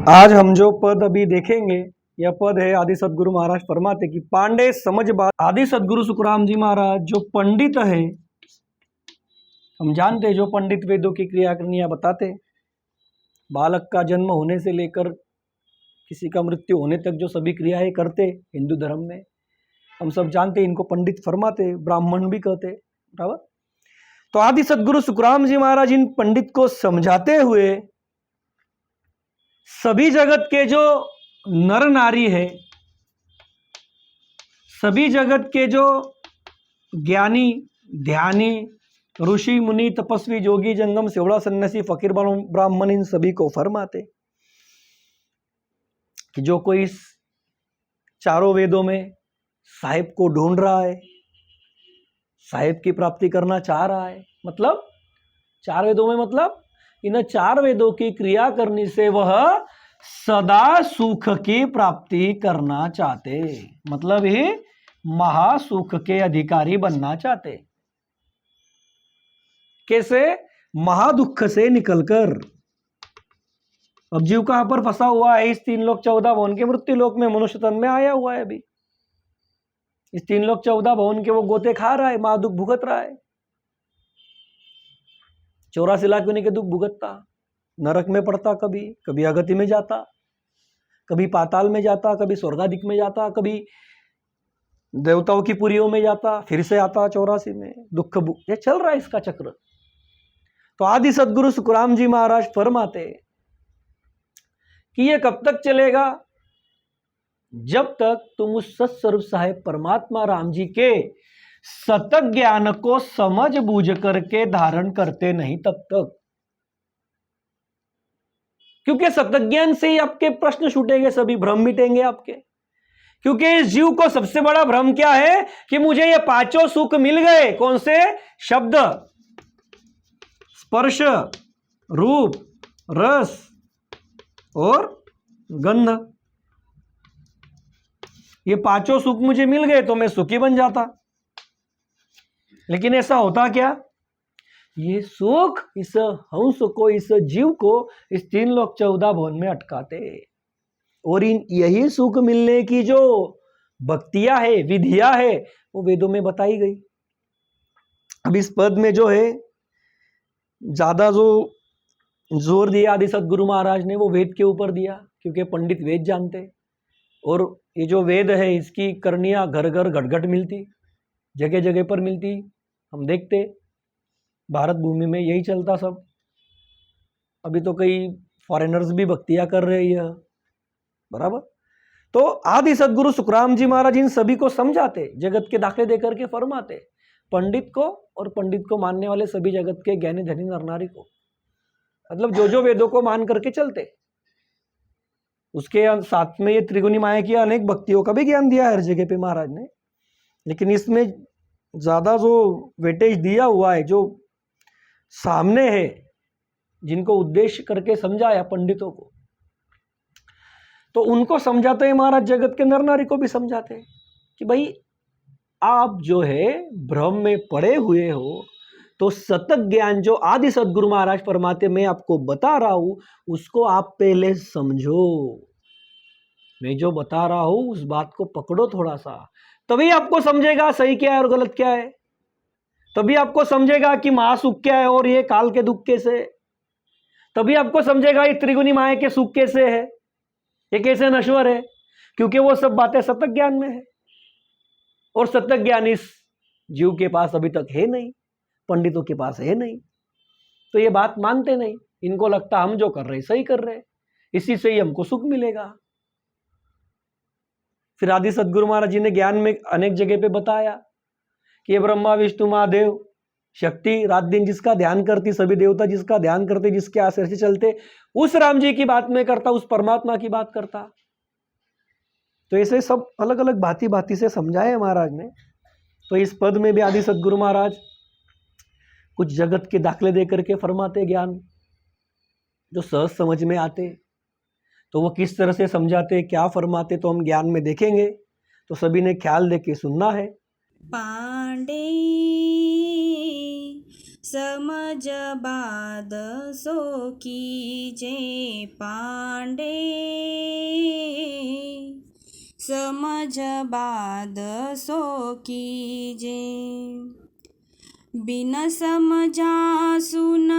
आज हम जो पद अभी देखेंगे यह पद है आदि सदगुरु महाराज फरमाते कि पांडे समझ बात। आदि सदगुरु सुखराम जी महाराज जो पंडित है, हम जानते हैं जो पंडित वेदों की क्रियाकर्मियां बताते, बालक का जन्म होने से लेकर किसी का मृत्यु होने तक जो सभी क्रियाएं करते हिंदू धर्म में, हम सब जानते इनको पंडित फरमाते, ब्राह्मण भी कहते, बराबर। तो आदि सदगुरु सुखराम जी महाराज इन पंडित को समझाते हुए सभी जगत के जो नर नारी है, सभी जगत के जो ज्ञानी ध्यानी ऋषि मुनि तपस्वी जोगी जंगम सेवड़ा सन्यासी फकीर ब्राह्मण इन सभी को फरमाते कि जो कोई इस चारों वेदों में साहिब को ढूंढ रहा है, साहिब की प्राप्ति करना चाह रहा है, मतलब चार वेदों में मतलब इन चार वेदों की क्रिया करने से वह सदा सुख की प्राप्ति करना चाहते, मतलब ही महासुख के अधिकारी बनना चाहते। कैसे? महादुख से निकलकर। अब जीव कहां पर फंसा हुआ है? इस 3 लोक 14 भवन के मृत्यु लोक में, मनुष्य तन में आया हुआ है। अभी इस 3 लोक 14 भवन के वो गोते खा रहा है, महादुख भुगत रहा है। 84 लाख योनि के दुख भुगतता, नरक में पड़ता, कभी कभी अगति में जाता, कभी पाताल में जाता, कभी स्वर्गाधिक में जाता, कभी देवताओं की पुरियों में जाता, फिर से आता 84 में, दुख ये चल रहा है इसका चक्र। तो आदि सदगुरु सुखराम जी महाराज फरमाते कि ये कब तक चलेगा? जब तक तुम उस सत्स्वरूप साहेब परमात्मा राम जी के सतत ज्ञान को समझ बूझ करके धारण करते नहीं, तब तक। क्योंकि सतत ज्ञान से ही आपके प्रश्न छूटेंगे, सभी भ्रम मिटेंगे आपके। क्योंकि इस जीव को सबसे बड़ा भ्रम क्या है कि मुझे ये 5 सुख मिल गए। कौन से? शब्द, स्पर्श, रूप, रस और गंध। ये 5 सुख मुझे मिल गए तो मैं सुखी बन जाता। लेकिन ऐसा होता क्या? ये सुख इस हंस को, इस जीव को इस 3 लोक 14 भवन में अटकाते। और इन यही सुख मिलने की जो भक्तियां है, विधियां है, वो वेदों में बताई गई। अब इस पद में जो है ज्यादा जो जोर दिया आदि सदगुरु महाराज ने, वो वेद के ऊपर दिया, क्योंकि पंडित वेद जानते। और ये जो वेद है इसकी करनियां घर घर घट घट मिलती, जगह जगह पर मिलती। हम देखते भारत भूमि में यही चलता सब। अभी तो कई फॉरेनर्स भी भक्तियां कर रहे हैं, बराबर। तो आदि सदगुरु सुखराम जी महाराज इन सभी को समझाते, जगत के दाखले देकर के फरमाते, पंडित को और पंडित को मानने वाले सभी जगत के ज्ञानी धनी नरनारी को, मतलब जो जो वेदों को मान करके चलते। उसके साथ में ये त्रिगुणी माया की अनेक भक्तियों का भी ज्ञान दिया है हर जगह पे महाराज ने। लेकिन इसमें ज्यादा जो वेटेज दिया हुआ है, जो सामने है, जिनको उद्देश्य करके समझाया पंडितों को, तो उनको समझाते हैं महाराज, जगत के नर नारी को भी समझाते हैं कि भाई आप जो है भ्रम में पड़े हुए हो, तो सतत ज्ञान जो आदि सदगुरु महाराज फरमाते मैं आपको बता रहा हूं, उसको आप पहले समझो। मैं जो बता रहा हूं उस बात को पकड़ो थोड़ा सा, तभी आपको समझेगा सही क्या है और गलत क्या है। तभी आपको समझेगा कि महासुख क्या है और ये काल के दुख कैसे है। तभी आपको समझेगा ये त्रिगुणी माया के सुख कैसे है, ये कैसे नश्वर है। क्योंकि वो सब बातें सतत ज्ञान में है, और सतत ज्ञान इस जीव के पास अभी तक है नहीं, पंडितों के पास है नहीं। तो ये बात मानते नहीं, इनको लगता हम जो कर रहे सही कर रहे, इसी से ही हमको सुख मिलेगा। फिर आदि सदगुरु महाराज जी ने ज्ञान में अनेक जगह पे बताया कि ये ब्रह्मा विष्णु महादेव शक्ति रात दिन जिसका ध्यान करती, सभी देवता जिसका ध्यान करते, जिसके आश्रय से चलते, उस राम जी की बात में करता, उस परमात्मा की बात करता। तो ऐसे सब अलग अलग भांति भांति से समझाए महाराज ने। तो इस पद में भी आदि सदगुरु महाराज कुछ जगत के दाखले दे करके फरमाते ज्ञान जो सहज समझ में आते। तो वो किस तरह से समझाते, क्या फरमाते, तो हम ज्ञान में देखेंगे। तो सभी ने ख्याल दे के सुनना है। पांडे समझ बाद सो कीजे, पांडे समझ बाद सो कीजे। बिन समझा सुन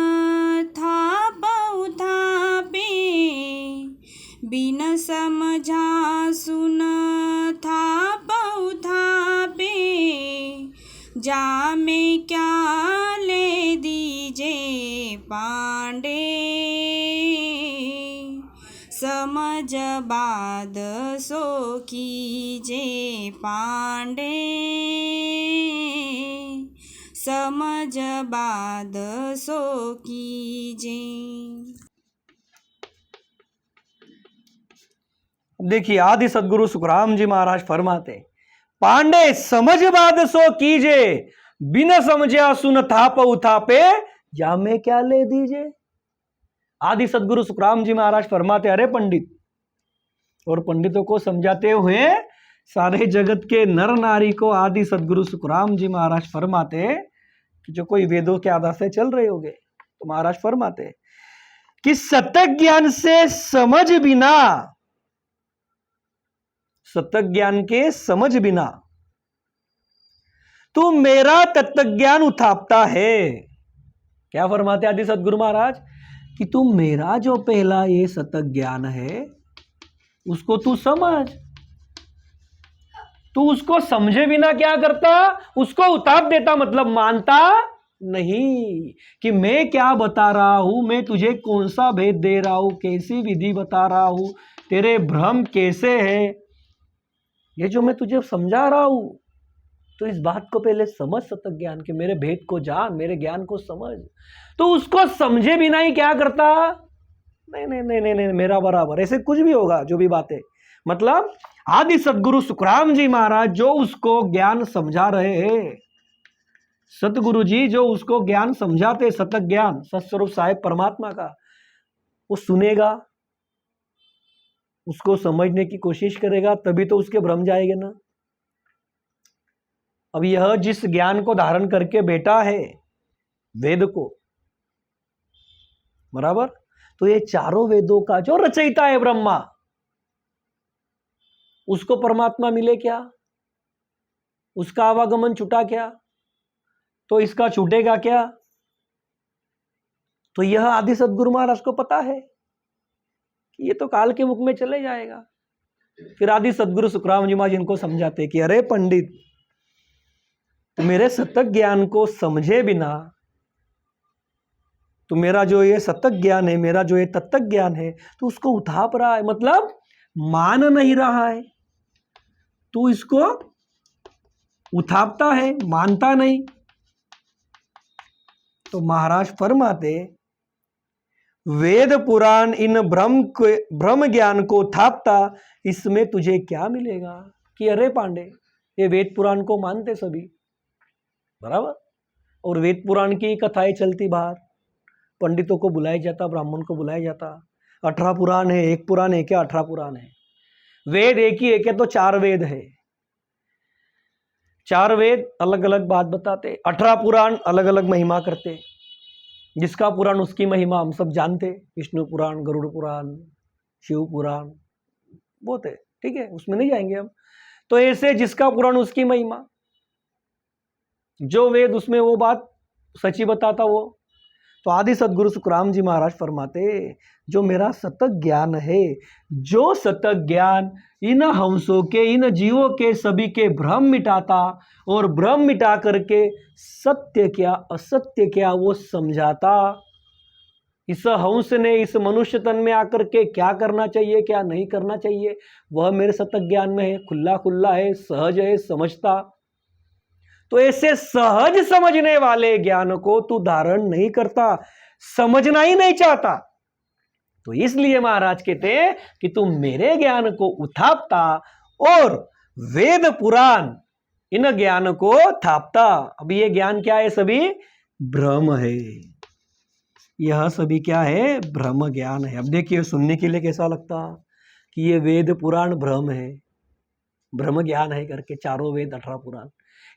थाप उथापे, बिन समझा सुन थाप उथापे, जा में क्या ले दीजे पांडे। समझ बाद सो कीजे पांडे, समझ बाद सो कीजे। देखिए आदि सदगुरु सुखराम जी महाराज फरमाते, पांडे समझ बाद सो कीजे, बिना समझा सुन थाप उथापे, जा में क्या ले दीजे। आदि सदगुरु सुखराम जी महाराज फरमाते, अरे पंडित, और पंडितों को समझाते हुए सारे जगत के नर नारी को आदि सदगुरु सुखराम जी महाराज फरमाते कि जो कोई वेदों के आधार से चल रहे होगे, तो महाराज फरमाते कि सतत ज्ञान से समझ बिना, सतत ज्ञान के समझ बिना तू मेरा तत्व ज्ञान उठापता है। क्या फरमाते आदि सदगुरु महाराज कि तू मेरा जो पहला ये सतत ज्ञान है उसको तू समझ। तू उसको समझे बिना क्या करता, उसको उताप देता, मतलब मानता नहीं कि मैं क्या बता रहा हूं, मैं तुझे कौन सा भेद दे रहा हूं, कैसी विधि बता रहा हूं, तेरे भ्रम कैसे है, ये जो मैं तुझे समझा रहा हूं, तो इस बात को पहले समझ सतत ज्ञान के, मेरे भेद को जान, मेरे ज्ञान को समझ। तो उसको समझे बिना ही क्या करता, नहीं नहीं नहीं नहीं नहीं मेरा बराबर, ऐसे कुछ भी होगा जो भी बातें, मतलब आदि सदगुरु सुखराम जी महाराज जो उसको ज्ञान समझा रहे हैं, सतगुरु जी जो उसको ज्ञान समझाते, सतत ज्ञान सत्स्वरूप साहेब परमात्मा का, वो सुनेगा, उसको समझने की कोशिश करेगा, तभी तो उसके भ्रम जाएंगे ना। अब यह जिस ज्ञान को धारण करके बैठा है, वेद को, बराबर, तो ये चारों वेदों का जो रचयिता है ब्रह्मा, उसको परमात्मा मिले क्या, उसका आवागमन छूटा क्या, तो इसका छूटेगा क्या। तो यह आदि सदगुरु महाराज को पता है कि ये तो काल के मुख में चले जाएगा। फिर आदि सदगुरु सुखराम जी महाराज इनको समझाते कि अरे पंडित, तो मेरे सतत ज्ञान को समझे बिना, तो मेरा जो ये सतत ज्ञान है, मेरा जो ये तत्व ज्ञान है, तो उसको उठाप रहा है, मतलब मान नहीं रहा है, तू इसको उठापता है, मानता नहीं। तो महाराज फरमाते, वेद पुराण इन भ्रम ज्ञान को थापता, इसमें तुझे क्या मिलेगा। कि अरे पांडे, ये वेद पुराण को मानते सभी, बराबर, और वेद पुराण की कथाएं चलती बाहर, पंडितों को बुलाया जाता, ब्राह्मण को बुलाया जाता, 18 पुराण है, एक पुराण है क्या, 18 पुराण है, वेद एक ही है क्या, तो 4 वेद है, 4 वेद अलग अलग बात बताते, 18 पुराण अलग अलग महिमा करते, जिसका पुराण उसकी महिमा हम सब जानते, विष्णु पुराण, गरुड़ पुराण, शिव पुराण, बहुत है, ठीक है, उसमें नहीं जाएंगे हम। तो ऐसे जिसका पुराण उसकी महिमा, जो वेद उसमें वो बात सच्ची बताता वो। तो आदि सदगुरु सुखराम जी महाराज फरमाते, जो मेरा सतत ज्ञान है, जो सतत ज्ञान इन हंसों के, इन जीवों के सभी के भ्रम मिटाता, और भ्रम मिटा करके सत्य क्या असत्य क्या वो समझाता। इस हंस ने इस मनुष्य तन में आकर के क्या करना चाहिए, क्या नहीं करना चाहिए, वह मेरे सतत ज्ञान में है, खुला खुला है, सहज है, समझता। तो ऐसे सहज समझने वाले ज्ञान को तू धारण नहीं करता, समझना ही नहीं चाहता। तो इसलिए महाराज कहते हैं कि तू मेरे ज्ञान को उठापता और वेद पुराण इन ज्ञान को थापता। अब ये ज्ञान क्या है, सभी भ्रम है, यह सभी क्या है, भ्रम ज्ञान है। अब देखिए सुनने के लिए कैसा लगता कि ये वेद पुराण भ्रम है, ब्रह्म ज्ञान है करके, चारों वेद 18 पुराण।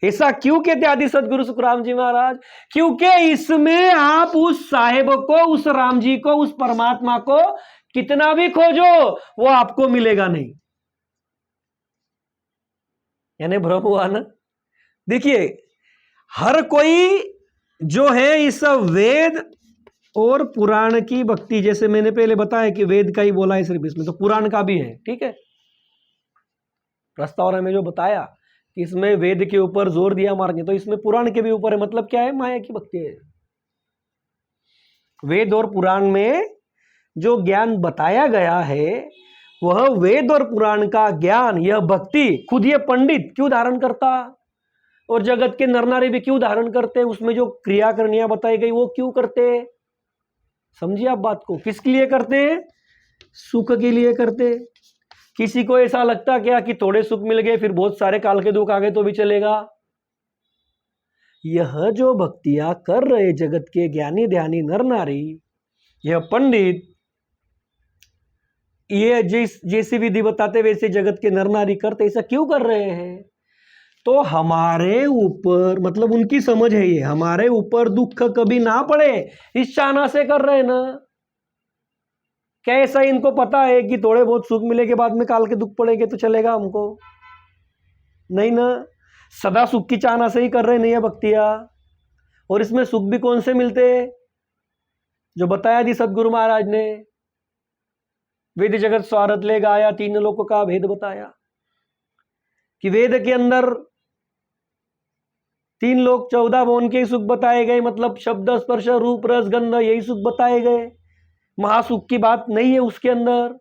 ऐसा क्यों कहते आदि सदगुरु सुखराम जी महाराज, क्योंकि इसमें आप उस साहेब को, उस राम जी को, उस परमात्मा को कितना भी खोजो वो आपको मिलेगा नहीं। यानी भ्रम हुआ ना। देखिए, हर कोई जो है इस वेद और पुराण की भक्ति, जैसे मैंने पहले बताया कि वेद का ही बोला है सिर्फ इसमें, तो पुराण का भी है, ठीक है। प्रस्तावना में जो बताया कि इसमें वेद के ऊपर जोर दिया मार्ग, तो इसमें पुराण के भी ऊपर है। मतलब क्या है? माया की भक्ति है। वेद और पुराण में जो ज्ञान बताया गया है वह वेद और पुराण का ज्ञान, यह भक्ति खुद ये पंडित क्यों धारण करता और जगत के नर नारी भी क्यों धारण करते, उसमें जो क्रिया करनियां बताई गई वो क्यों करते। समझिए आप बात को। किसके लिए करते हैं? सुख के लिए करते। किसी को ऐसा लगता क्या कि थोड़े सुख मिल गए फिर बहुत सारे काल के दुख आ गए तो भी चलेगा? यह जो भक्तियां कर रहे जगत के ज्ञानी ध्यानी नर नारी, यह पंडित, ये जैसी विधि बताते वैसे जगत के नर नारी करते, ऐसा क्यों कर रहे हैं? तो हमारे ऊपर, मतलब उनकी समझ है ये, हमारे ऊपर दुख कभी ना पड़े इस चाहना से कर रहे हैं ना। क्या ऐसा इनको पता है कि थोड़े बहुत सुख मिले के बाद में काल के दुख पड़ेंगे तो चलेगा हमको? नहीं ना, सदा सुख की चाहना से ही कर रहे नहीं है भक्तियां। और इसमें सुख भी कौन से मिलते? जो बताया थी सदगुरु महाराज ने, वेद जगत स्वारथ ले गाया, तीन लोकों का भेद बताया कि वेद के अंदर 3 लोक 14 भुवन के सुख बताए गए, मतलब शब्द स्पर्श रूप रस गंध, यही सुख बताए गए। महासुख की बात नहीं है उसके अंदर।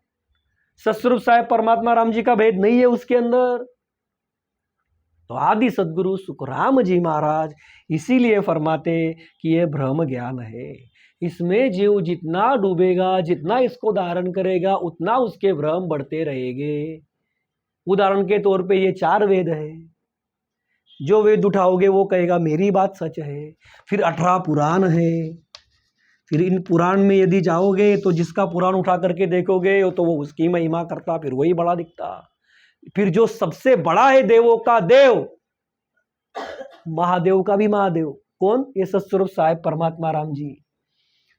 सस्वरूप साहेब परमात्मा राम जी का भेद नहीं है उसके अंदर। तो आदि सदगुरु सुखराम जी महाराज इसीलिए फरमाते कि यह ब्रह्म ज्ञान है। इसमें जीव जितना डूबेगा, जितना इसको धारण करेगा, उतना उसके भ्रम बढ़ते रहेंगे। उदाहरण के तौर पे ये 4 वेद है। जो वेद उठाओगे वो कहेगा मेरी बात सच है। फिर 18 पुराण है। फिर इन पुराण में यदि जाओगे तो जिसका पुराण उठा करके देखोगे तो वो उसकी महिमा करता, फिर वही बड़ा दिखता। फिर जो सबसे बड़ा है देवों का देव, महादेव का भी महादेव, कौन? ये सत्स्वरूप साहेब परमात्मा राम जी।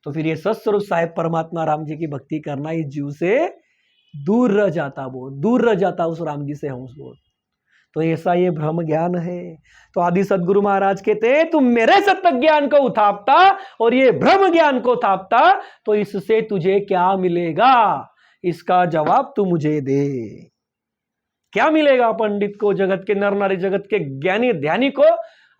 तो फिर ये सत्स्वरूप साहेब परमात्मा राम जी की भक्ति करना इस जीव से दूर रह जाता, बहुत दूर रह जाता उस राम जी से हंस बहुत। तो ऐसा ये ब्रह्म ज्ञान है। तो आदि सदगुरु महाराज कहते हैं तुम मेरे सत्य ज्ञान को उठापता और ये ब्रह्म ज्ञान को थापता तो इससे तुझे क्या मिलेगा? इसका जवाब तू मुझे दे। क्या मिलेगा पंडित को, जगत के नर नारी, जगत के ज्ञानी ध्यानी को?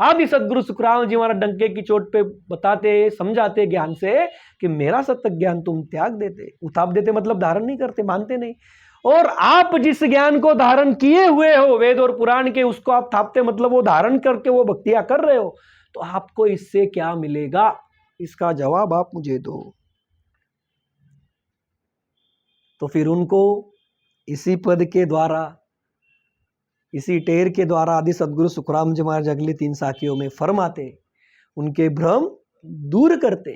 आदि सदगुरु सुखराम जी महाराज डंके की चोट पे बताते, समझाते ज्ञान से कि मेरा सत्य ज्ञान तुम त्याग देते, उताप देते, मतलब धारण नहीं करते, मानते नहीं। और आप जिस ज्ञान को धारण किए हुए हो वेद और पुराण के, उसको आप थापते, मतलब वो धारण करके वो भक्तियां कर रहे हो, तो आपको इससे क्या मिलेगा? इसका जवाब आप मुझे दो। तो फिर उनको इसी पद के द्वारा, इसी टेर के द्वारा आदि सदगुरु सुखराम जी महाराज अगली 3 साखियों में फरमाते, उनके भ्रम दूर करते।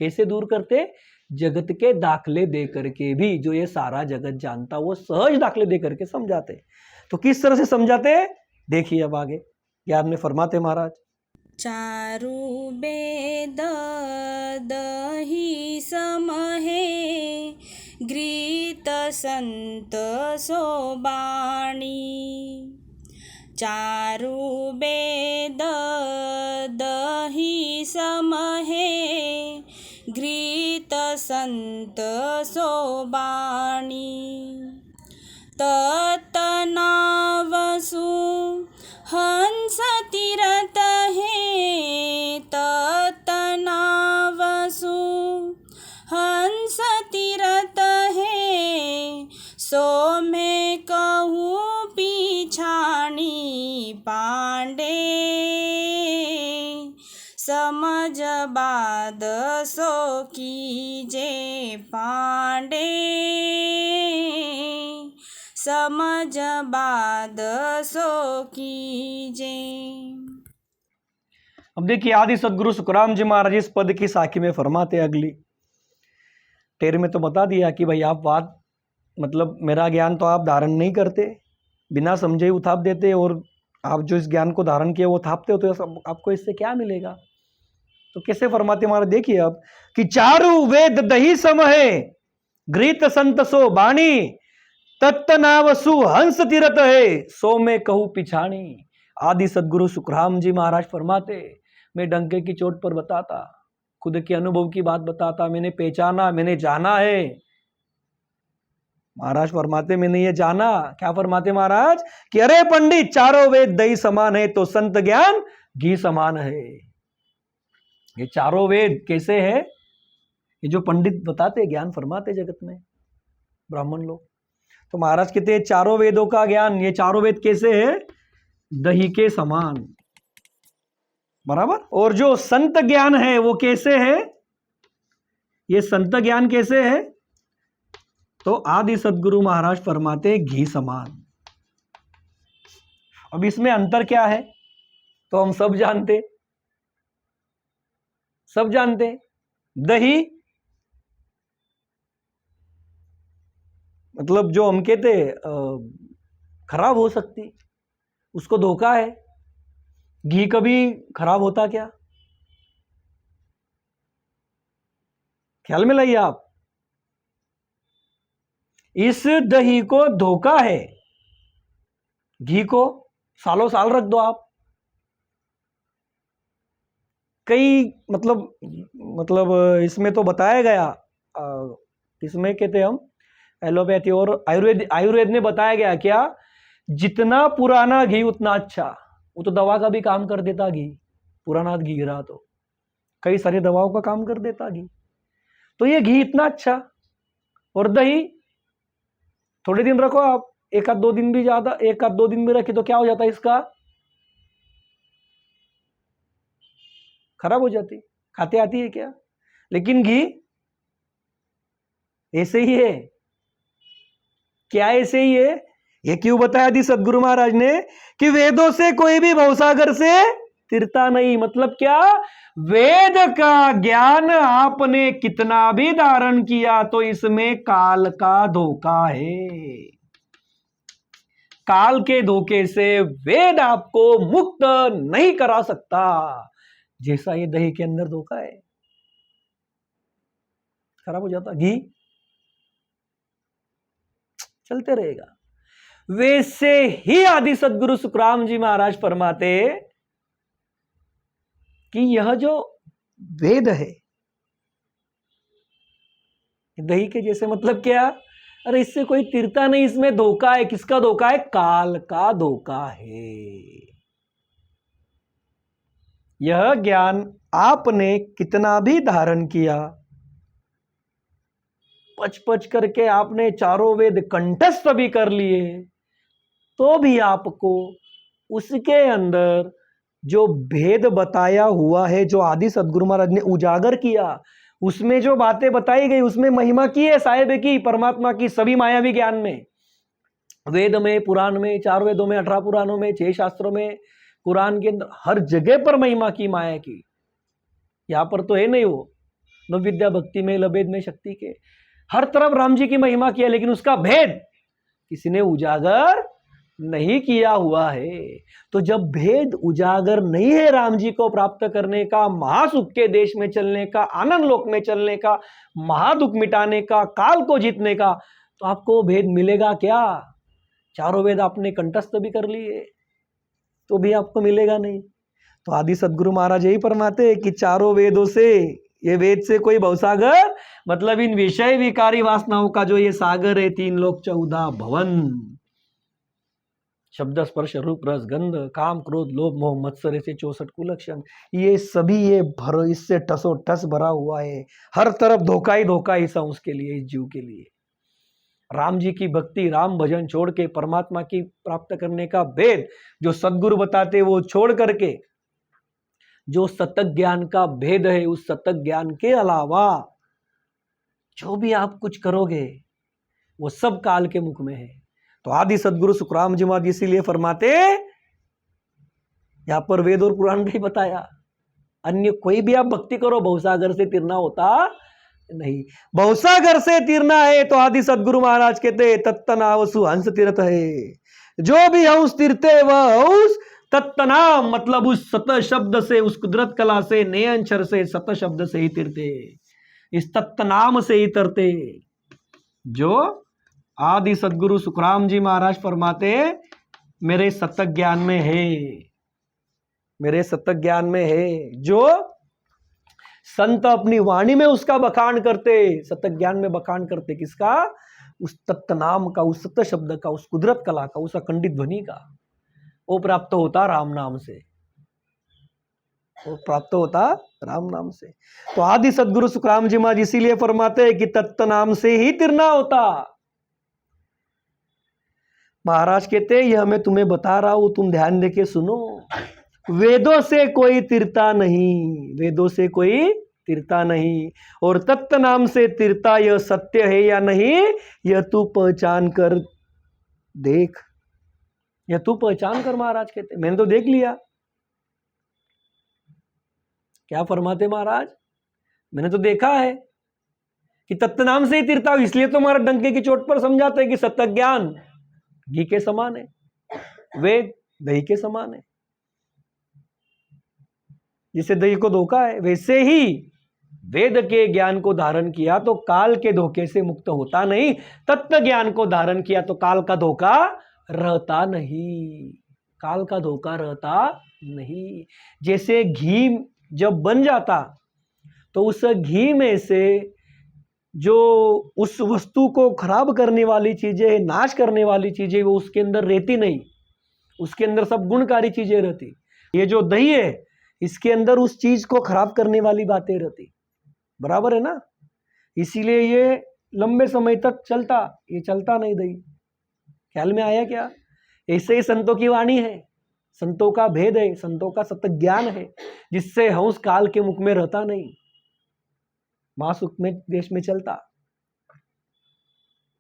कैसे दूर करते? जगत के दाखले दे करके भी, जो ये सारा जगत जानता वो सहज दाखले दे करके समझाते। तो किस तरह से समझाते? देखिए अब आगे ज्ञान में फरमाते महाराज, चारु वेद दही समहे गृहीत संत सोबाणी। चारु वेद दही समहे गृहीत संत सोबाणी। तत्नावसु हंस तीरथ है। तत्नावसु हंस तीरथ है। सो मैं कहूँ पिछाणी पांडे। समझ बाद सो कीजे पांडे। समझ बाद सो कीजे। अब देखिए आदि सदगुरु सुखराम जी महाराज इस पद की साखी में फरमाते, अगली टेर में तो बता दिया कि भाई आप बात, मतलब मेरा ज्ञान तो आप धारण नहीं करते, बिना समझे ही उठाप देते, और आप जो इस ज्ञान को धारण किए वो थापते हो, तो आपको इससे क्या मिलेगा? तो कैसे फरमाते महाराज? देखिए अब कि चारु वेद दही सम है गृहीत संत सो बाणी। तत्तनावसु हंस तीरथ है, सो मैं कहूं पिछाणी। आदि सदगुरु सुखराम जी महाराज फरमाते, मैं डंके की चोट पर बताता, खुद के अनुभव की बात बताता, मैंने पहचाना, मैंने जाना है। महाराज फरमाते मैंने ये जाना, क्या फरमाते महाराज कि अरे पंडित, चारों वेद दही समान है तो संत ज्ञान घी समान है। ये चारों वेद कैसे है? ये जो पंडित बताते, ज्ञान फरमाते जगत में ब्राह्मण लोग, तो महाराज कहते हैं चारों वेदों का ज्ञान, ये चारों वेद कैसे है? दही के समान, बराबर। और जो संत ज्ञान है वो कैसे है? ये संत ज्ञान कैसे है? तो आदि सदगुरु महाराज फरमाते घी समान। अब इसमें अंतर क्या है? तो हम सब जानते, दही मतलब जो हम कहते खराब हो सकती, उसको धोखा है। घी कभी खराब होता क्या? ख्याल में लाइए आप, इस दही को धोखा है, घी को सालों साल रख दो आप। कई मतलब इसमें तो बताया गया, इसमें कहते हम एलोपैथी और आयुर्वेद में बताया गया क्या, जितना पुराना घी उतना अच्छा। वो तो दवा का भी काम कर देता घी, पुराना घी रहा तो कई सारी दवाओं का काम कर देता घी। तो ये घी इतना अच्छा, और दही थोड़े दिन रखो आप, एक आध दो दिन भी ज्यादा, एक आध दो दिन भी रखी तो क्या हो जाता है, इसका खराब हो जाती, खाते आती है क्या? लेकिन घी ऐसे ही है। क्या ऐसे ही है? ये क्यों बताया थी सदगुरु महाराज ने कि वेदों से कोई भी भवसागर से तिरता नहीं। मतलब क्या? वेद का ज्ञान आपने कितना भी धारण किया तो इसमें काल का धोखा है। काल के धोखे से वेद आपको मुक्त नहीं करा सकता, जैसा ये दही के अंदर धोखा है, खराब हो जाता घी, चलते रहेगा। वैसे ही आदि सदगुरु सुखराम जी महाराज फरमाते कि यह जो वेद है दही के जैसे, मतलब क्या? अरे इससे कोई तिरता नहीं, इसमें धोखा है। किसका धोखा है? काल का धोखा है। यह ज्ञान आपने कितना भी धारण किया, पच पच करके आपने चारों वेद कंठस्थ भी कर लिए, तो भी आपको उसके अंदर जो भेद बताया हुआ है, जो आदि सदगुरु महाराज ने उजागर किया, उसमें जो बातें बताई गई, उसमें महिमा की है साहेब की, परमात्मा की, सभी मायावी ज्ञान में, वेद में, पुराण में, 4 वेदों में, 18 पुराणों में, 6 शास्त्रों में, कुरान के अंदर, हर जगह पर महिमा की, माया की। यहां पर तो है नहीं वो, न विद्या भक्ति में, लभेद में, शक्ति के, हर तरफ राम जी की महिमा किया, लेकिन उसका भेद किसी ने उजागर नहीं किया हुआ है। तो जब भेद उजागर नहीं है राम जी को प्राप्त करने का, महासुख के देश में चलने का, आनंद लोक में चलने का, महादुख मिटाने का, काल को जीतने का, तो आपको भेद मिलेगा क्या? चारों वेद आपने कंठस्थ भी कर लिए तो भी आपको मिलेगा नहीं। तो आदि सदगुरु महाराज यही फरमाते कि चारों वेदों से, ये वेद से कोई भवसागर, मतलब इन विषय विकारी वासनाओं का जो ये सागर है, 3 लोक 14 भवन, शब्द स्पर्श रूप रस गंध काम क्रोध लोभ मोह मत्सर, ऐसे 64 कुलक्षण, ये सभी ये भर इससे ठसो ठस भरा हुआ है। हर तरफ धोखा ही धोखा ही सा उसके लिए, इस जीव के लिए। राम जी की भक्ति, राम भजन छोड़ के परमात्मा की प्राप्त करने का भेद जो सदगुरु बताते, वो छोड़ करके जो सतत ज्ञान का भेद है, उस सतत ज्ञान के अलावा जो भी आप कुछ करोगे वो सब काल के मुख में है। तो आदि सदगुरु सुखराम जी महाराज इसीलिए फरमाते, यहां पर वेद और पुराण भी बताया, अन्य कोई भी आप भक्ति करो, भवसागर से तीरना होता नहीं। भवसागर से तीरना है तो आदि सदगुरु महाराज कहते तत्तनावसु हंस तीर्थ है, जो भी हंस तीरते वह हंस तत्तनाम, मतलब उस सत शब्द से, उस कुदरत कला से, नयनचर से, सत शब्द से ही तीरते, इस तत्तनाम से ही तरते, जो आदि सदगुरु सुखराम जी महाराज फरमाते मेरे सतत ज्ञान में है, मेरे सतत ज्ञान में है। जो संत अपनी वाणी में उसका बखान करते, सतत ज्ञान में बखान करते किसका? उस तत्व नाम का, उस सत्य शब्द का, उस कुदरत कला का, उस अखंडित ध्वनि का। वो प्राप्त होता राम नाम से, वो प्राप्त होता राम नाम से। तो आदि सदगुरु सुखराम जी महाराज इसीलिए फरमाते हैं कि तत्व नाम से ही तिरना होता। महाराज कहते हैं यह मैं तुम्हें बता रहा हूं, तुम ध्यान देके सुनो। वेदों से कोई तिरता नहीं, वेदों से कोई तिरता नहीं। और तत्व नाम से तिरता, यह सत्य है या नहीं यह तू पहचान कर देख, यह तू पहचान कर। महाराज कहते मैंने तो देख लिया। क्या फरमाते महाराज? मैंने तो देखा है कि तत्व नाम से ही तिरता, इसलिए तो हमारा डंके की चोट पर समझाते हैं कि सत्य ज्ञान घी के समान है, वेद दही के समान है। जिसे दही को धोखा है, वैसे ही वेद के ज्ञान को धारण किया तो काल के धोखे से मुक्त होता नहीं, तत्व ज्ञान को धारण किया तो काल का धोखा रहता नहीं, काल का धोखा रहता नहीं। जैसे घी जब बन जाता तो उस घी में से जो उस वस्तु को खराब करने वाली चीजें, नाश करने वाली चीजें, वो उसके अंदर रहती नहीं, उसके अंदर सब गुणकारी चीजें रहती। ये जो दही है इसके अंदर उस चीज को खराब करने वाली बातें रहती, बराबर है ना। इसीलिए ये लंबे समय तक चलता, ये चलता नहीं दही। ख्याल में आया क्या? ऐसे ही संतों की वाणी है, संतों का भेद है, संतों का सत्य ज्ञान है, जिससे हंस काल के मुख में रहता नहीं, महासुख में देश में चलता।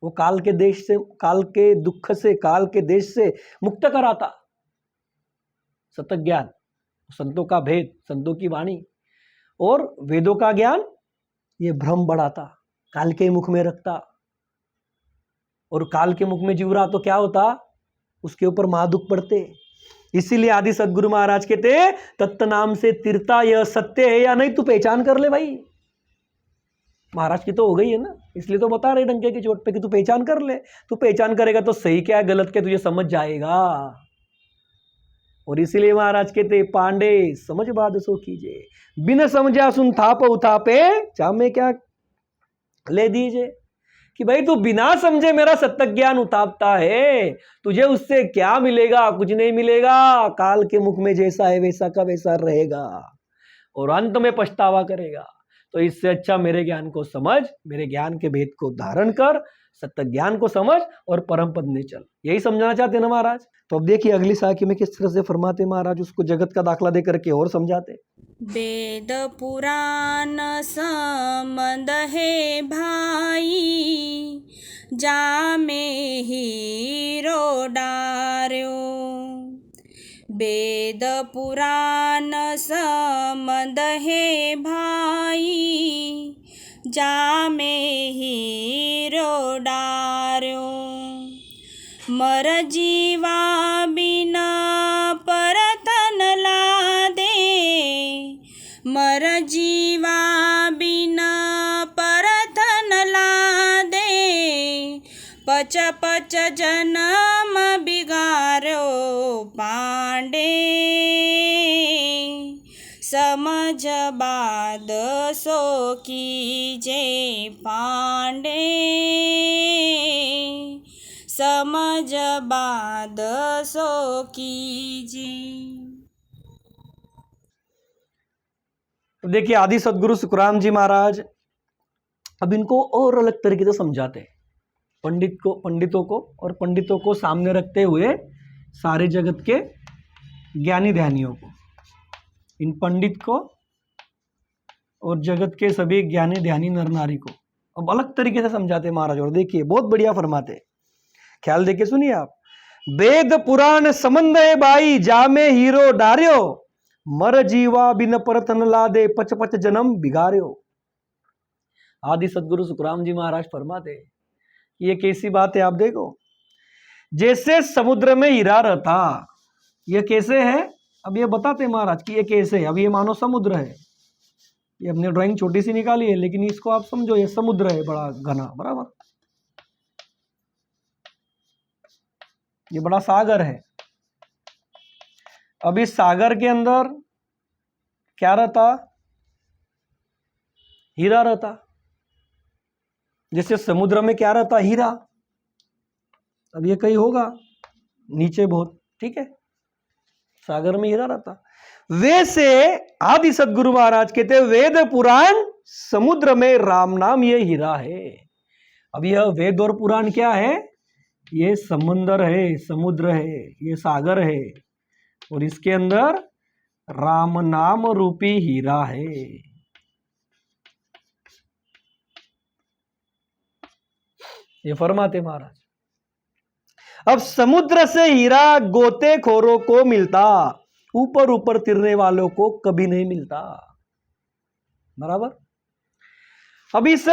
वो काल के देश से, काल के दुख से, काल के देश से मुक्त कराता सत्य ज्ञान, संतों का भेद, संतों की वाणी और वेदों का ज्ञान। ये भ्रम बढ़ाता, काल के मुख में रखता, और काल के मुख में जीव रहा तो क्या होता? उसके ऊपर महादुख पड़ते। इसीलिए आदि सदगुरु महाराज कहते तत्व नाम से तिरता, यह सत्य है या नहीं तू पहचान कर ले भाई। महाराज की तो हो गई है ना, इसलिए तो बता रहे डंके की चोट पे कि तू पहचान कर ले। तू पहचान करेगा तो सही क्या है गलत क्या तुझे समझ जाएगा। और इसीलिए महाराज कहते पांडे समझ बाद सो कीजिए, बिन समझा सुन थाप उथापे चामे क्या ले दीजिए। कि भाई तू बिना समझे मेरा सत्य ज्ञान उतापता है, तुझे उससे क्या मिलेगा? कुछ नहीं मिलेगा। काल के मुख में जैसा है वैसा का वैसा रहेगा और अंत में पछतावा करेगा। तो इससे अच्छा मेरे ज्ञान को समझ, मेरे ज्ञान के भेद को धारण कर, सत्य ज्ञान को समझ और परम पद में चल। यही समझाना चाहते हैं ना महाराज। तो अब देखिए अगली साखी में किस तरह से फरमाते महाराज, उसको जगत का दाखला दे करके और समझाते। वेद पुराण संबंध है भाई, जामे हीरो डार्यो। वेद पुराण संबंध है भाई, जामे हीरो डार्यो। मर जीवा बिना परतन लादे, मर जीवा बिना परतन लादे। पच पच जन्म बिगाड़ो पांडे, समझ बाद सो कीजे पांडे, समझ बाद सो कीजे। तो देखिए आदि सदगुरु सुखराम जी महाराज अब इनको और अलग तरीके से समझाते हैं, पंडितों को और पंडितों को सामने रखते हुए सारे जगत के ज्ञानी ध्यानियों को, इन पंडित को और जगत के सभी ज्ञानी ध्यानी नर नारी को अब अलग तरीके से समझाते महाराज। और देखिए बहुत बढ़िया फरमाते, ख्याल देके सुनिए आप। वेद पुराण संबंध है भाई, जामे हीरो डार्यो। मर जीवा बिन परतन लादे, पच पच जन्म बिगाड़ो। आदि सदगुरु सुखराम जी महाराज फरमाते ये कैसी बात है आप देखो। जैसे समुद्र में हीरा रहता, ये कैसे है अब ये बताते महाराज कि ये कैसे है। अब ये मानो समुद्र है, ये हमने ड्राइंग छोटी सी निकाली है लेकिन इसको आप समझो ये समुद्र है बड़ा घना, बराबर। ये बड़ा सागर है। अब इस सागर के अंदर क्या रहता? हीरा रहता। जैसे समुद्र में क्या रहता? हीरा। अब ये कहीं होगा नीचे बहुत, ठीक है, सागर में हीरा रहता। वैसे आदि सदगुरु महाराज कहते वेद पुराण समुद्र में राम नाम ये हीरा है। अब यह वेद और पुराण क्या है? ये समंदर है, समुद्र है, ये सागर है, और इसके अंदर राम नाम रूपी हीरा है। ये फरमाते महाराज। अब समुद्र से हीरा गोतेखोरों को मिलता, ऊपर ऊपर तिरने वालों को कभी नहीं मिलता। बराबर। अब इस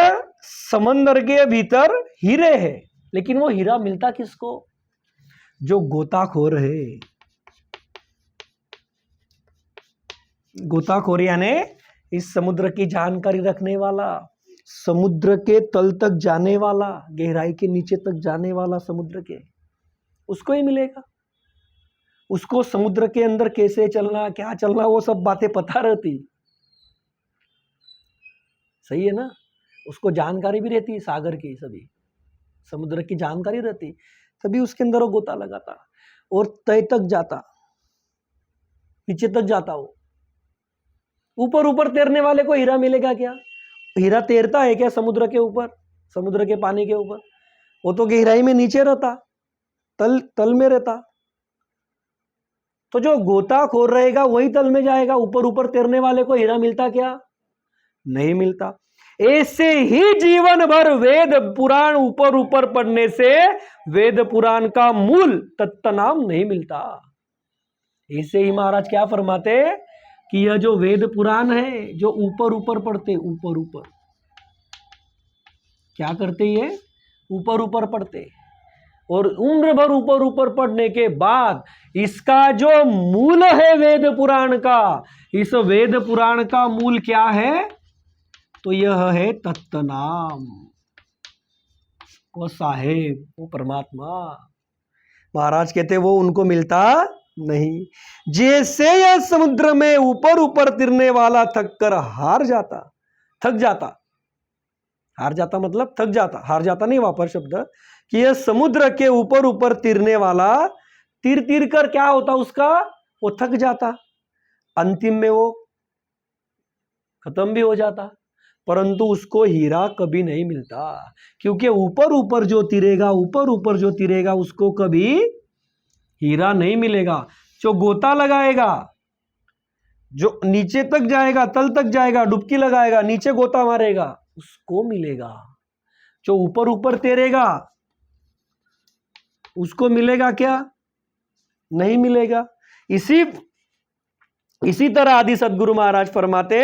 समंदर के भीतर हीरे है, लेकिन वो हीरा मिलता किसको? जो गोताखोर है। गोताखोर यानी इस समुद्र की जानकारी रखने वाला, समुद्र के तल तक जाने वाला, गहराई के नीचे तक जाने वाला समुद्र के, उसको ही मिलेगा। उसको समुद्र के अंदर कैसे चलना, क्या चलना, वो सब बातें पता रहती। सही है ना? उसको जानकारी भी रहती सागर की, सभी समुद्र की जानकारी रहती, तभी उसके अंदर वो गोता लगाता और तय तक जाता, नीचे तक जाता। वो ऊपर ऊपर तैरने वाले को हीरा मिलेगा क्या? हीरा तैरता है क्या समुद्र के ऊपर, समुद्र के पानी के ऊपर? वो तो गहराई में नीचे रहता, तल में रहता। तो जो गोताखोर रहेगा वही तल में जाएगा। ऊपर ऊपर तैरने वाले को हीरा मिलता क्या? नहीं मिलता। ऐसे ही जीवन भर वेद पुराण ऊपर ऊपर पढ़ने से वेद पुराण का मूल तत्वनाम नहीं मिलता। ऐसे ही महाराज क्या फरमाते कि यह जो वेद पुराण है, जो ऊपर ऊपर पढ़ते, ऊपर ऊपर क्या करते, ये ऊपर ऊपर पढ़ते, और उम्र भर ऊपर ऊपर पढ़ने के बाद इसका जो मूल है वेद पुराण का, इस वेद पुराण का मूल क्या है? तो यह है तत्वनाम। वो साहेब, वो परमात्मा। महाराज कहते वो उनको मिलता नहीं। जैसे यह समुद्र में ऊपर ऊपर तिरने वाला थक कर हार जाता, थक जाता, हार जाता मतलब थक जाता, हार जाता नहीं वापर शब्द, कि यह समुद्र के ऊपर ऊपर तिरने वाला तीर तीर कर क्या होता उसका? वो थक जाता, अंतिम में वो खत्म भी हो जाता, परंतु उसको हीरा कभी नहीं मिलता। क्योंकि ऊपर ऊपर जो तिरेगा, ऊपर ऊपर जो तिरेगा उसको कभी हीरा नहीं मिलेगा। जो गोता लगाएगा, जो नीचे तक जाएगा, तल तक जाएगा, डुबकी लगाएगा, नीचे गोता मारेगा, उसको मिलेगा। जो ऊपर ऊपर तैरेगा उसको मिलेगा क्या? नहीं मिलेगा। इसी तरह आदि सदगुरु महाराज फरमाते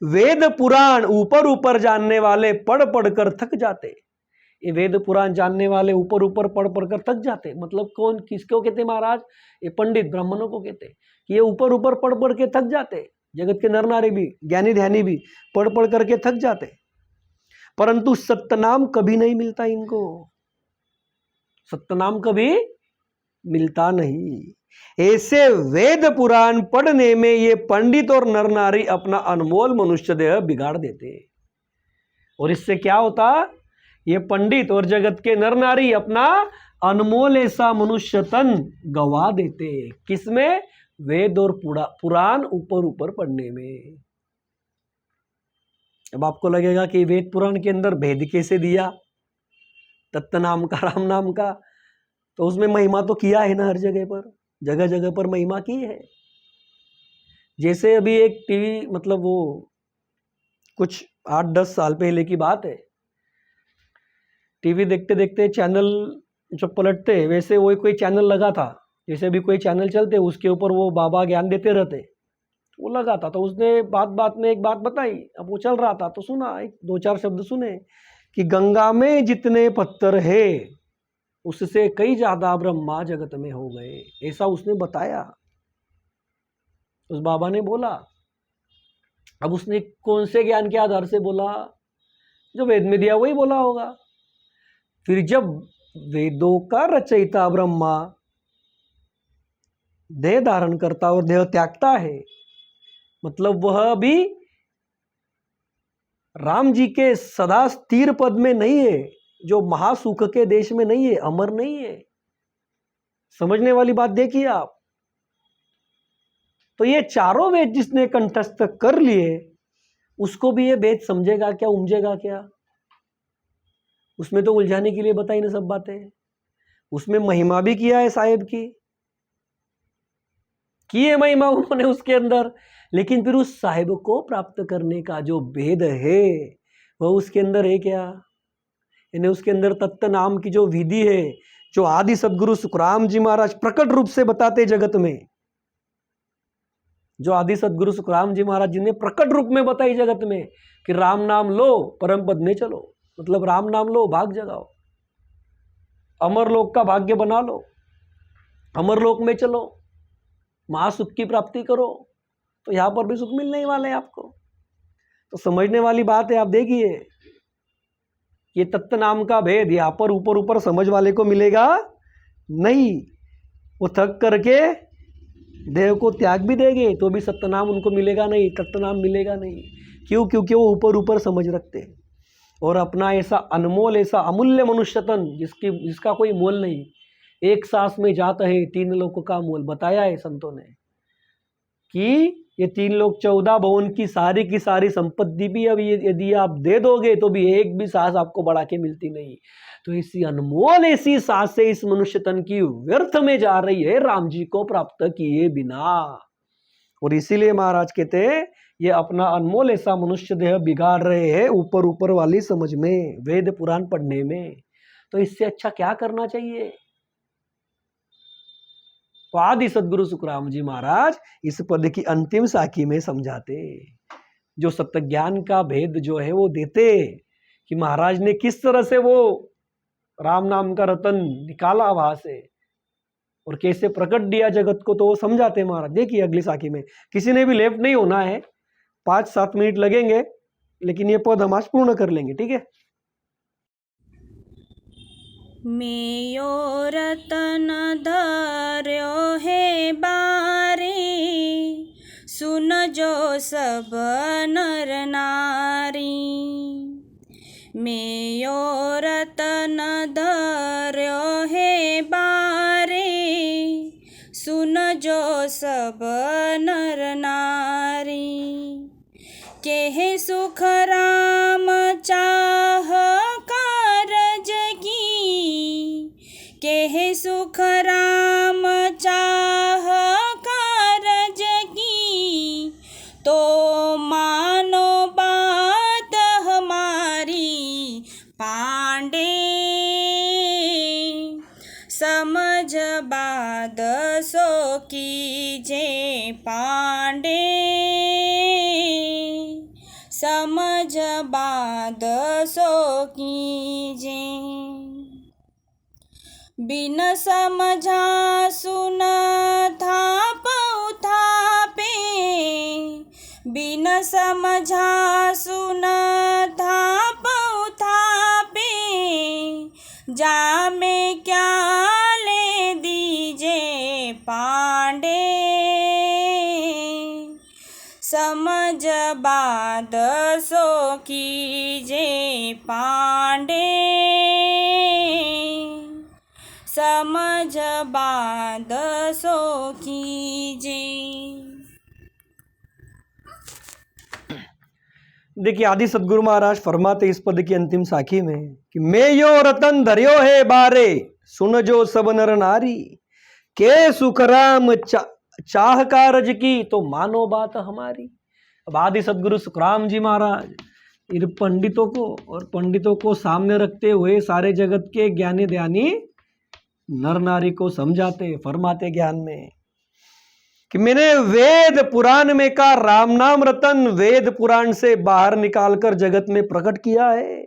वेद पुराण ऊपर ऊपर जानने वाले पढ़ पढ़ कर थक जाते। ये वेद पुराण जानने वाले ऊपर ऊपर पढ़ पढ़ कर थक जाते, मतलब कौन, किसको कहते महाराज? ये पंडित ब्राह्मणों को कहते कि ये ऊपर ऊपर पढ़ पढ़ के थक जाते। जगत के नर नारी भी, ज्ञानी ध्यानी भी पढ़ पढ़ करके थक जाते, परंतु सत्यनाम कभी नहीं मिलता इनको। सत्यनाम कभी मिलता नहीं। ऐसे वेद पुराण पढ़ने में ये पंडित और नर नारी अपना अनमोल मनुष्य देह बिगाड़ देते। और इससे क्या होता? ये पंडित और जगत के नर नारी अपना अनमोल ऐसा मनुष्य तन गवा देते। किसमें? वेद और पुराण ऊपर ऊपर पढ़ने में। अब आपको लगेगा कि वेद पुराण के अंदर भेद कैसे दिया, तत्व नाम का, राम नाम का? तो उसमें महिमा तो किया है ना, हर जगह पर, जगह जगह पर महिमा की है। जैसे अभी एक टीवी, मतलब वो कुछ 8-10 साल पहले की बात है, टीवी देखते देखते चैनल जब पलटते, वैसे वही कोई चैनल लगा था, जैसे भी कोई चैनल चलते उसके ऊपर वो बाबा ज्ञान देते रहते, वो लगा था। तो उसने बात बात में एक बात बताई। अब वो चल रहा था तो सुना, एक 2-4 शब्द सुने कि गंगा में जितने पत्थर है उससे कई ज्यादा ब्रह्मा जगत में हो गए, ऐसा उसने बताया, उस बाबा ने बोला। अब उसने कौन से ज्ञान के आधार से बोला? जो वेद में दिया वही बोला होगा। फिर जब वेदों का रचयिता ब्रह्मा देह धारण करता और देह त्यागता है, मतलब वह भी राम जी के सदा स्थिर पद में नहीं है, जो महासुख के देश में नहीं है, अमर नहीं है। समझने वाली बात देखिए आप। तो ये चारों वेद जिसने कंठस्थ कर लिए, उसको भी ये वेद समझेगा क्या, उमझेगा क्या? उसमें तो उलझाने के लिए बताई ना सब बातें। उसमें महिमा भी किया है साहेब की है महिमा उन्होंने उसके अंदर, लेकिन फिर उस साहिब को प्राप्त करने का जो भेद है वह उसके अंदर है क्या? यानी उसके अंदर तत्व नाम की जो विधि है, जो आदि सदगुरु सुखराम जी महाराज प्रकट रूप से बताते जगत में, जो आदि सदगुरु सुखराम जी महाराज जी ने प्रकट रूप में बताई जगत में कि राम नाम लो परम पद में चलो, मतलब राम नाम लो भाग जगाओ, अमरलोक का भाग्य बना लो, अमरलोक में चलो, महासुख की प्राप्ति करो, तो यहां पर भी सुख मिलने ही वाले हैं आपको। तो समझने वाली बात है। आप देखिए, ये तत्व नाम का भेद यहां पर ऊपर ऊपर समझ वाले को मिलेगा नहीं। वो थक करके देह को त्याग भी देंगे तो भी सत्य नाम उनको मिलेगा नहीं, तत्व नाम मिलेगा नहीं। क्यों? क्योंकि वो ऊपर ऊपर समझ रखते हैं और अपना ऐसा अनमोल, ऐसा अमूल्य मनुष्यतन जिसका कोई मोल नहीं, एक सांस में जाता है 3 लोक का मोल। बताया है संतों ने कि ये 3 लोक 14 भवन की सारी संपत्ति भी अब यदि आप दे दोगे तो भी एक भी सांस आपको बढ़ा के मिलती नहीं। तो इसी अनमोल ऐसी सांस से इस मनुष्य तन की व्यर्थ में जा रही है राम जी को प्राप्त किए बिना। और इसीलिए महाराज कहते हैं ये अपना अनमोल ऐसा मनुष्य देह बिगाड़ रहे हैं ऊपर ऊपर वाली समझ में, वेद पुराण पढ़ने में। तो इससे अच्छा क्या करना चाहिए? तो आदि सदगुरु सुखराम जी महाराज इस पद की अंतिम साखी में समझाते, जो सत्य ज्ञान का भेद जो है वो देते कि महाराज ने किस तरह से वो राम नाम का रतन निकाला वहां से और कैसे प्रकट दिया जगत को, तो वो समझाते महाराज। देखिए अगली साखी में, किसी ने भी लेफ्ट नहीं होना है, 5-7 मिनट लगेंगे, लेकिन ये पद हम आज पूर्ण कर लेंगे, ठीक है। मेयो रतन धर्यो है बारे, सुन जो सब नर नारी। मेयो रतन धर्यो है बारे, सुन जो सब नर नारी। केहे सुख राम चाह कारज की, केहे सुख राम चाह कारज की, तो मानो बात हमारी पांडे। समझ बात सो कीजे पांडे, समझ बात सो कीजे। बिन समझा सुन थाप उथापे, बिन समझा सुन थाप उथापे, जा में क्या ले दीजे पांडे। समझ बात सो कीजे पांडे, समझ बात सो कीजे। देखिए आदि सदगुरु महाराज फरमाते इस पद की अंतिम साखी में कि मैं यो रतन धर्यो है बारे, सुन जो सब नर नारी। के सुख राम चाह कारज की, तो मानो बात हमारी। अब आदि सदगुरु सुखराम जी महाराज इन पंडितों को सामने रखते हुए सारे जगत के ज्ञानी ध्यानी नर नारी को समझाते, फरमाते ज्ञान में कि मैंने वेद पुराण में का राम नाम रतन वेद पुराण से बाहर निकालकर जगत में प्रकट किया है,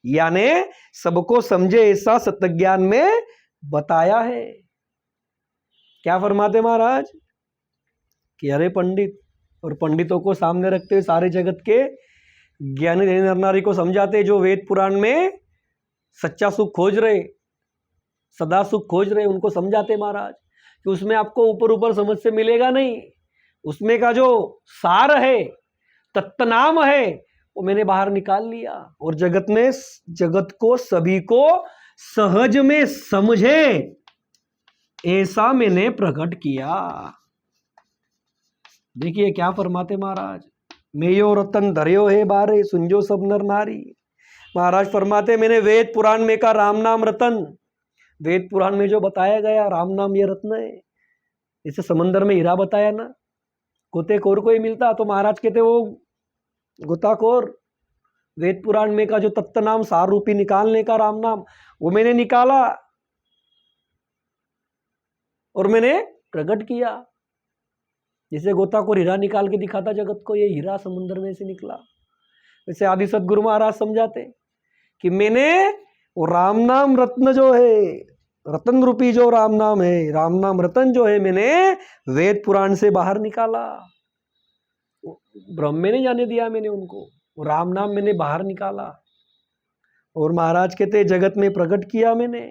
यानी सबको समझे ऐसा सत्य ज्ञान में बताया है। क्या फरमाते महाराज कि अरे पंडित, और पंडितों को सामने रखते हुए सारे जगत के ज्ञानी नर नारी को समझाते, जो वेद पुराण में सच्चा सुख खोज रहे, सदा सुख खोज रहे, उनको समझाते महाराज कि उसमें आपको ऊपर ऊपर समझ से मिलेगा नहीं, उसमें का जो सार है, तत्नाम है, वो मैंने बाहर निकाल लिया और जगत को सभी को सहज में समझे ऐसा मैंने प्रकट किया। देखिए क्या फरमाते महाराज, मेयो रतन धर्यो है बारे सुनजो सब नर नारी। महाराज फरमाते मैंने वेद पुराण में का राम नाम रतन, वेद पुराण में जो बताया गया राम नाम ये रत्न है। जैसे समंदर में हीरा बताया ना, गोतेखोर को ही मिलता, तो महाराज कहते वो गोताखोर वेद पुराण में का जो तत्व नाम सार रूपी निकालने का राम नाम, वो मैंने निकाला और मैंने प्रकट किया। जैसे गोताखोर हीरा निकाल के दिखाता जगत को, ये हीरा समुद्र में से निकला, वैसे आदि सदगुरु महाराज समझाते कि मैंने वो राम नाम रत्न जो है, रतन रूपी जो राम नाम है, राम नाम रतन जो है, मैंने वेद पुराण से बाहर निकाला। ब्रह्म में नहीं जाने दिया मैंने उनको, वो राम नाम मैंने बाहर निकाला और महाराज कहते जगत में प्रकट किया मैंने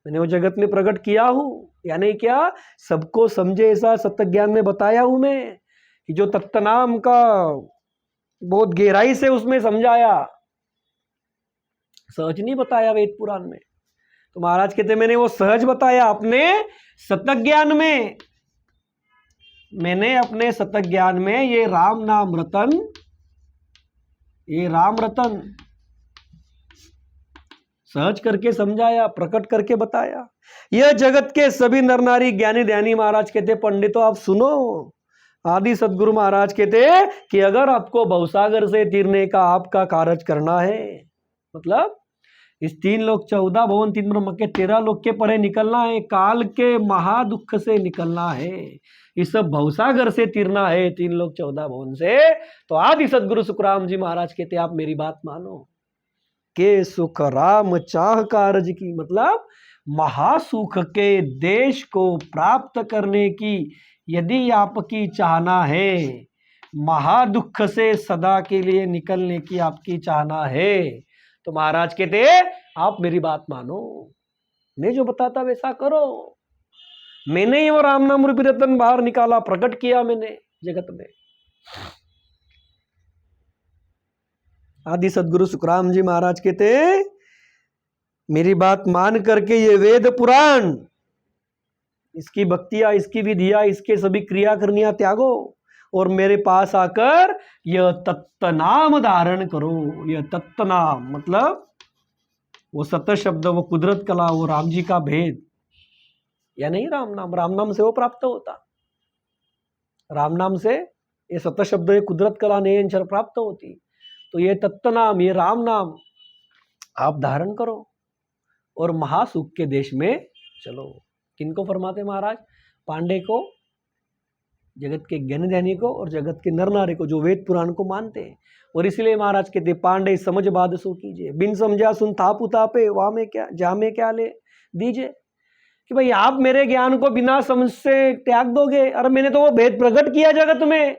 वो जगत में प्रकट किया हूँ, यानी क्या, सबको समझे ऐसा सत्य ज्ञान में बताया हूं मैं, कि जो तत्व नाम का बहुत गहराई से उसमें समझाया, सहज नहीं बताया वेद पुराण में। तो महाराज कहते मैंने वो सहज बताया अपने सत्य ज्ञान में, मैंने अपने सत्य ज्ञान में ये राम नाम रतन, ये राम रतन सहज करके समझाया, प्रकट करके बताया। यह जगत के सभी नर नारी ज्ञानी ध्यानी महाराज कहते पंडितों आप सुनो, आदि सदगुरु महाराज कहते कि अगर आपको भवसागर से तीरने का आपका कार्य करना है, मतलब इस 3 लोक 14 भवन 3 ब्रह्म के 13 लोक के परे निकलना है, काल के महादुख से निकलना है, इस सब भवसागर से तीरना है 3 लोक 14 भवन से, तो आदि सदगुरु सुखराम जी महाराज कहते आप मेरी बात मानो के सुख राम चाह कारज की, मतलब महासुख के देश को प्राप्त करने की यदि आपकी चाहना है, महादुख से सदा के लिए निकलने की आपकी चाहना है, तो महाराज कहते आप मेरी बात मानो, मैं जो बताता वैसा करो। मैंने ही वो राम नाम रूपी रतन बाहर निकाला, प्रकट किया मैंने जगत में। आदि सदगुरु सुखराम जी महाराज कहते मेरी बात मान करके ये वेद पुराण, इसकी भक्तियां, इसकी विधियां, इसके सभी क्रियाकर्मियां त्यागो और मेरे पास आकर यह तत्व नाम धारण करो। यह तत्व नाम मतलब वो सत्य शब्द, वो कुदरत कला, वो राम जी का भेद, या नहीं राम नाम, राम नाम से वो प्राप्त होता, राम नाम से ये सत्य शब्द, ये कुदरत कला नहीं अंशर प्राप्त होती। तो ये तत्व नाम, ये राम नाम आप धारण करो और महासुख के देश में चलो। किनको फरमाते महाराज? पांडे को, जगत के ज्ञानी ध्यानी को और जगत के नर नारी को जो वेद पुराण को मानते हैं। और इसलिए महाराज कहते पांडे समझ बात सो कीजिए, बिन समझा सुन थाप उतापे, वहां में क्या जा में क्या ले दीजिए, कि भाई आप मेरे ज्ञान को बिना समझ से त्याग दोगे। अरे मैंने तो वो भेद प्रकट किया जगत में,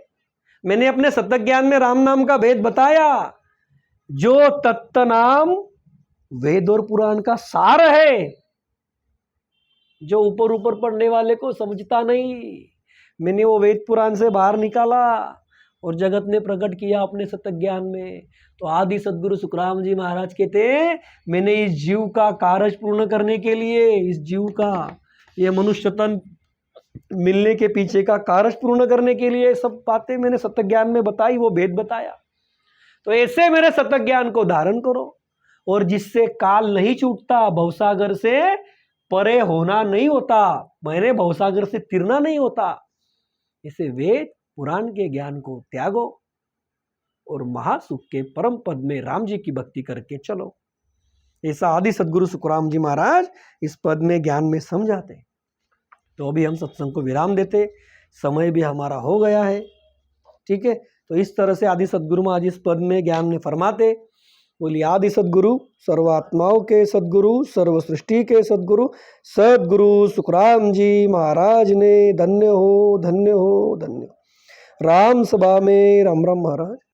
मैंने अपने सत्य ज्ञान में राम नाम का भेद बताया, जो तत्व नाम वेद और पुराण का सार है, जो ऊपर ऊपर पढ़ने वाले को समझता नहीं, मैंने वो वेद पुराण से बाहर निकाला और जगत ने प्रकट किया अपने सत्य ज्ञान में। तो आदि सदगुरु सुखराम जी महाराज कहते मैंने इस जीव का कार्य पूर्ण करने के लिए, इस जीव का ये मनुष्य तन मिलने के पीछे का कार्य पूर्ण करने के लिए सब बातें मैंने सत्य ज्ञान में बताई, वो भेद बताया। तो ऐसे मेरे सत्य ज्ञान को धारण करो और जिससे काल नहीं छूटता, भवसागर से परे होना नहीं होता, मैंने भवसागर से तिरना नहीं होता, इसे वेद पुराण के ज्ञान को त्यागो और महासुख के परम पद में राम जी की भक्ति करके चलो। ऐसा आदि सदगुरु सुखराम जी महाराज इस पद में ज्ञान में समझाते। तो अभी हम सत्संग को विराम देते, समय भी हमारा हो गया है, ठीक है। तो इस तरह से आदि सदगुरु महाराज इस पद में ज्ञान में फरमाते। बोलिए आदि सदगुरु, सर्वात्माओं के सदगुरु, सर्व सृष्टि के सदगुरु, सदगुरु सुखराम जी महाराज ने धन्य हो, धन्य हो, धन्य हो। राम सभा में राम राम महाराज।